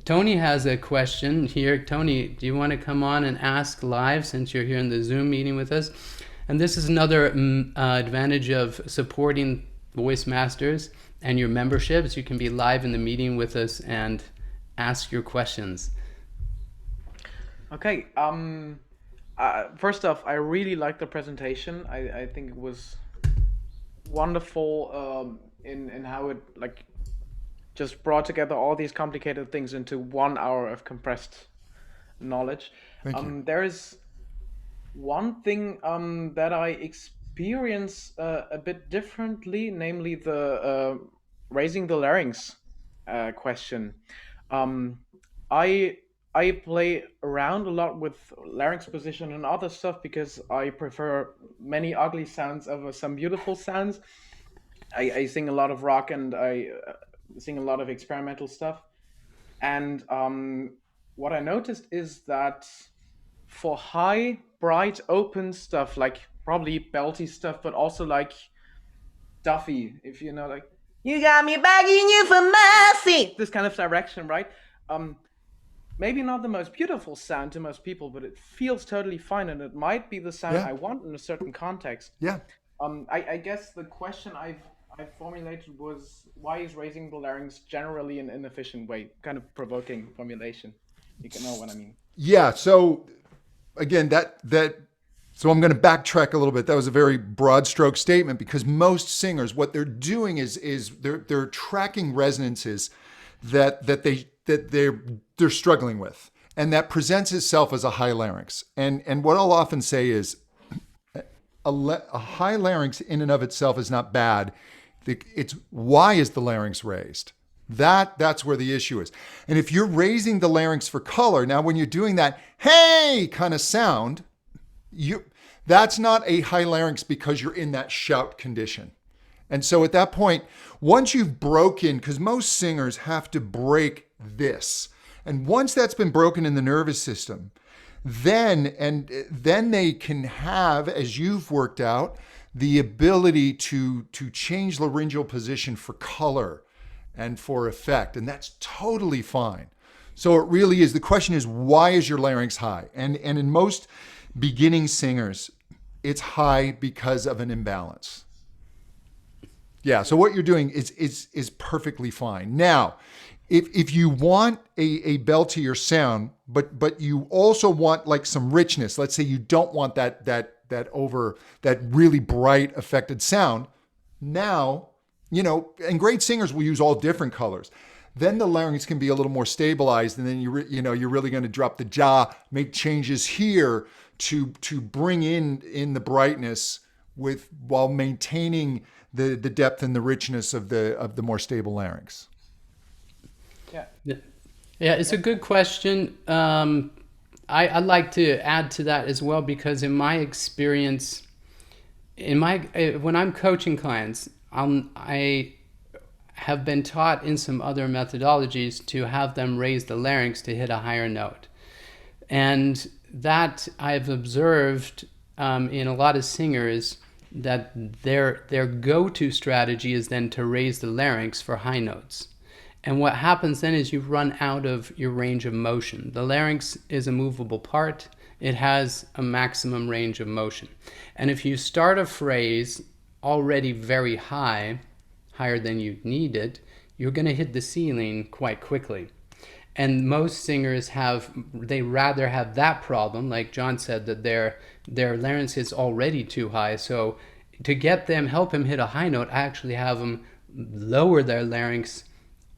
Tony has a question here. Tony, do you want to come on and ask live since you're here in the Zoom meeting with us? And this is another advantage of supporting Voice Masters and your memberships. You can be live in the meeting with us and ask your questions. Okay. First off, I really liked the presentation. I think it was wonderful in how it like just brought together all these complicated things into 1 hour of compressed knowledge. Thank you. There is one thing that I experience a bit differently, namely the raising the larynx question. Um, I I play around a lot with larynx position and other stuff because I prefer many ugly sounds over some beautiful sounds. I sing a lot of rock and I sing a lot of experimental stuff. And what I noticed is that for high, bright, open stuff, like probably belty stuff, but also like Duffy, if you know, like, you got me begging you for mercy, this kind of direction, right? Um, Maybe not the most beautiful sound to most people, but it feels totally fine, and it might be the sound Yeah. I want in a certain context. Yeah. I guess the question I've formulated was, why is raising the larynx generally an inefficient way? Kind of provoking formulation. You can know what I mean. Yeah. So again, so I'm going to backtrack a little bit. That was a very broad stroke statement because most singers, what they're doing is they're tracking resonances that they're struggling with, and that presents itself as a high larynx. And what I'll often say is a high larynx in and of itself is not bad. It's why is the larynx raised? That's where the issue is. And if you're raising the larynx for color, now when you're doing that hey kind of sound, that's not a high larynx because you're in that shout condition. And so at that point, once you've broken, because most singers have to break this, and once that's been broken in the nervous system, then they can have, as you've worked out, the ability to change laryngeal position for color and for effect, and that's totally fine. So it really is. The question is, why is your larynx high? And in most beginning singers, it's high because of an imbalance. Yeah. So what you're doing is perfectly fine. Now, if you want a beltier sound, but you also want like some richness. Let's say you don't want that really bright affected sound. Now, and great singers will use all different colors. Then the larynx can be a little more stabilized, and then you're really going to drop the jaw, make changes here to bring in the brightness while maintaining the depth and the richness of the more stable larynx. Yeah. Yeah, it's a good question. I'd like to add to that as well because in my experience, when I'm coaching clients, I have been taught in some other methodologies to have them raise the larynx to hit a higher note, and that I've observed in a lot of singers that their go-to strategy is then to raise the larynx for high notes. And what happens then is you run out of your range of motion. The larynx is a movable part. It has a maximum range of motion. And if you start a phrase already very high, higher than you need it, you're going to hit the ceiling quite quickly. And most singers they rather have that problem, like John said, that their larynx is already too high. So to help him hit a high note, I actually have them lower their larynx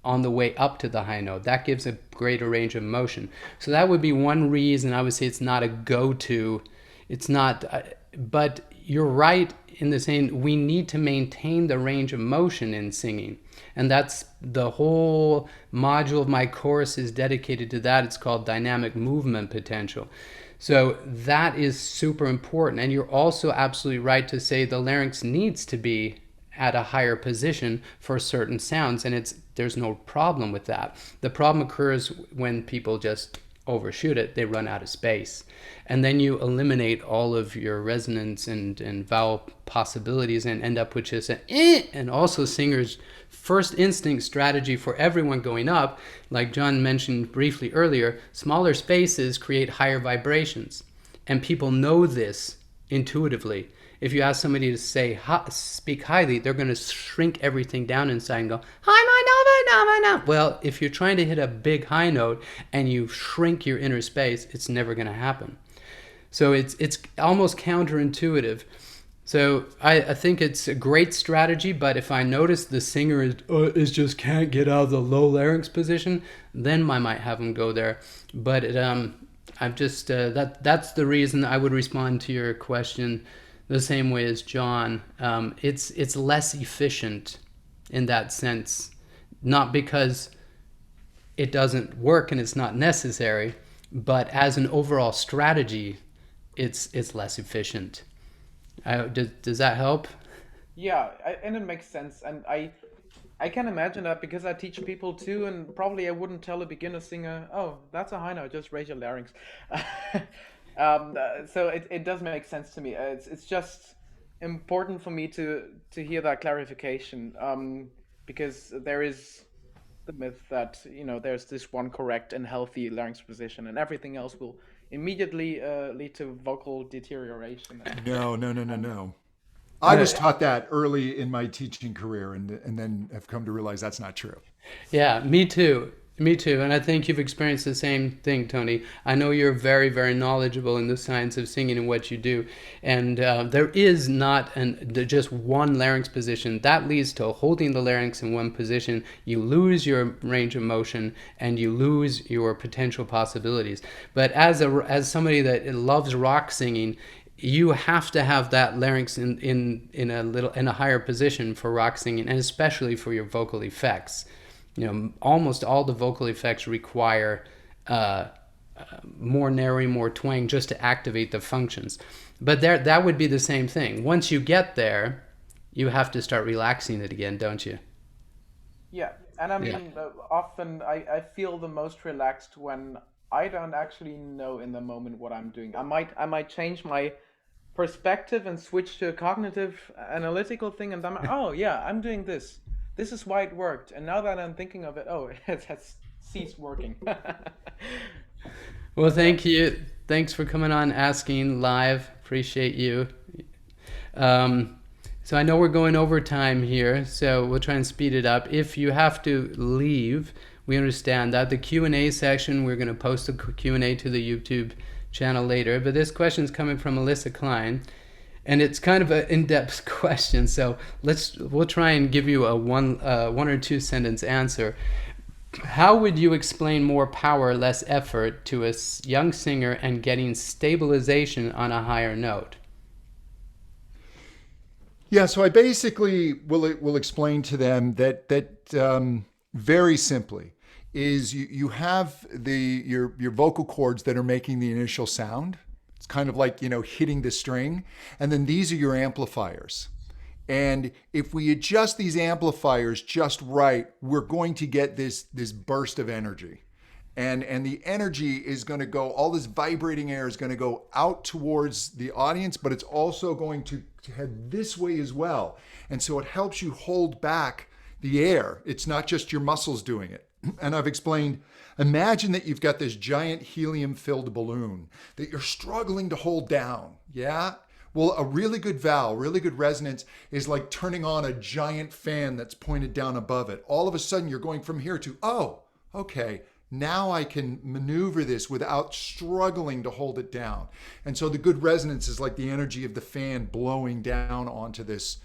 on the way up to the high note. That gives a greater range of motion. So that would be one reason I would say it's not a go-to. It's not, but you're right in the saying we need to maintain the range of motion in singing. And that's the whole module of my course is dedicated to that. It's called dynamic movement potential. So that is super important. And you're also absolutely right to say the larynx needs to be at a higher position for certain sounds, and there's no problem with that. The problem occurs when people just overshoot it, they run out of space. And then you eliminate all of your resonance and vowel possibilities and end up with just an eh. And also singers' first instinct strategy for everyone going up, like John mentioned briefly earlier, smaller spaces create higher vibrations. And people know this intuitively. If you ask somebody to speak highly, they're going to shrink everything down inside and go, hi, my, no. Well, if you're trying to hit a big high note and you shrink your inner space, it's never going to happen. So it's almost counterintuitive. So I think it's a great strategy, but if I notice the singer is just can't get out of the low larynx position, then I might have them go there. But I've just that's the reason I would respond to your question the same way as John. It's less efficient in that sense, not because it doesn't work and it's not necessary, but as an overall strategy, it's less efficient. Does that help? Yeah, and it makes sense. And I can imagine that because I teach people too, and probably I wouldn't tell a beginner singer, "Oh, that's a high note. Just raise your larynx." So it does make sense to me. It's just important for me to hear that clarification, because there is the myth that there's this one correct and healthy larynx position, and everything else will immediately lead to vocal deterioration. No. I was taught that early in my teaching career, and then have come to realize that's not true. Yeah, me too. Me too. And I think you've experienced the same thing, Tony. I know you're very, very knowledgeable in the science of singing and what you do. And there is not just one larynx position. That leads to holding the larynx in one position. You lose your range of motion and you lose your potential possibilities. But as somebody that loves rock singing, you have to have that larynx in a higher position for rock singing, and especially for your vocal effects. Almost all the vocal effects require more narrowing, more twang, just to activate the functions. But that would be the same thing. Once you get there, you have to start relaxing it again, don't you? Yeah, and I mean, often I feel the most relaxed when I don't actually know in the moment what I'm doing. I might change my perspective and switch to a cognitive analytical thing, and oh yeah, I'm doing this. This is why it worked. And now that I'm thinking of it, oh, it has ceased working. Well, thank you. Thanks for coming on Asking Live. Appreciate you. So I know we're going over time here, so we'll try and speed it up. If you have to leave, we understand that. The Q&A section, we're going to post a Q&A to the YouTube channel later. But this question is coming from Alyssa Klein. And it's kind of an in-depth question, so we'll try and give you a one or two sentence answer. How would you explain more power, less effort to a young singer and getting stabilization on a higher note? Yeah, so I basically will explain to them that very simply is you have your vocal cords that are making the initial sound. It's kind of like, hitting the string. And then these are your amplifiers. And if we adjust these amplifiers just right, we're going to get this burst of energy. And the energy is going to go, all this vibrating air is going to go out towards the audience, but it's also going to head this way as well. And so it helps you hold back the air. It's not just your muscles doing it. And I've explained, imagine that you've got this giant helium-filled balloon that you're struggling to hold down, yeah? Well, a really good vowel, really good resonance is like turning on a giant fan that's pointed down above it. All of a sudden, you're going from here to, oh, okay, now I can maneuver this without struggling to hold it down. And so the good resonance is like the energy of the fan blowing down onto this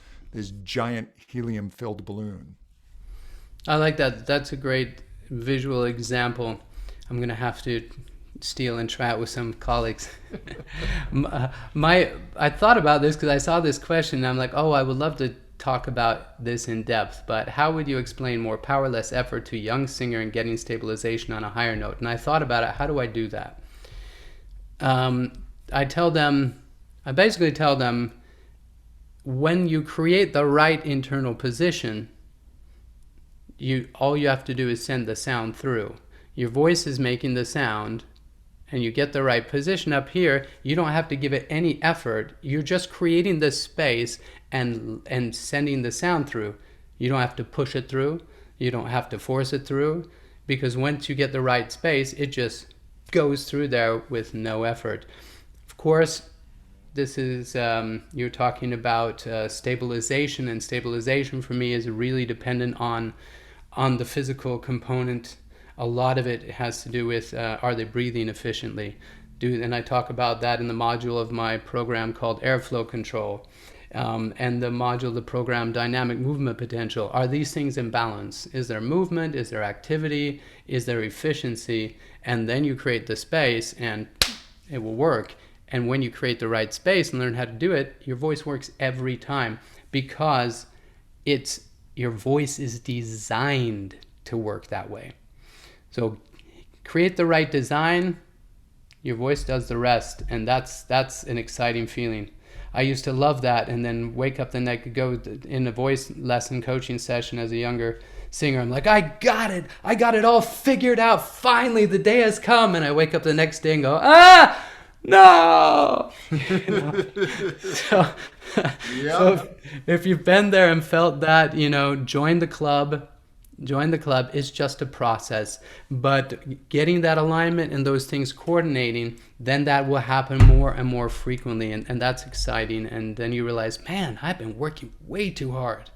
giant helium-filled balloon. I like that. That's a great visual example. I'm going to have to steal and try it with some colleagues. I thought about this because I saw this question and I'm like, oh, I would love to talk about this in depth, but how would you explain more power, less effort to a young singer and getting stabilization on a higher note? And I thought about it. How do I do that? I basically tell them, when you create the right internal position, all you have to do is send the sound through. Your voice is making the sound, and you get the right position up here, you don't have to give it any effort. You're just creating this space and sending the sound through. You don't have to push it through. You don't have to force it through, because once you get the right space, it just goes through there with no effort. Of course, this is, you're talking about stabilization, and stabilization for me is really dependent on the physical component. A lot of it has to do with are they breathing efficiently? And I talk about that in the module of my program called Airflow Control. And the module, the program Dynamic Movement Potential. Are these things in balance? Is there movement? Is there activity? Is there efficiency? And then you create the space and it will work. And when you create the right space and learn how to do it, your voice works every time, because your voice is designed to work that way. So create the right design, your voice does the rest, and that's an exciting feeling. I used to love that, and then wake up the next, go in a voice lesson coaching session as a younger singer. I'm like, I got it all figured out. Finally, the day has come. And I wake up the next day and go, no. So, Yeah. so if you've been there and felt that, join the club. It's just a process, but getting that alignment and those things coordinating, then that will happen more and more frequently, and that's exciting. And then you realize, man, I've been working way too hard.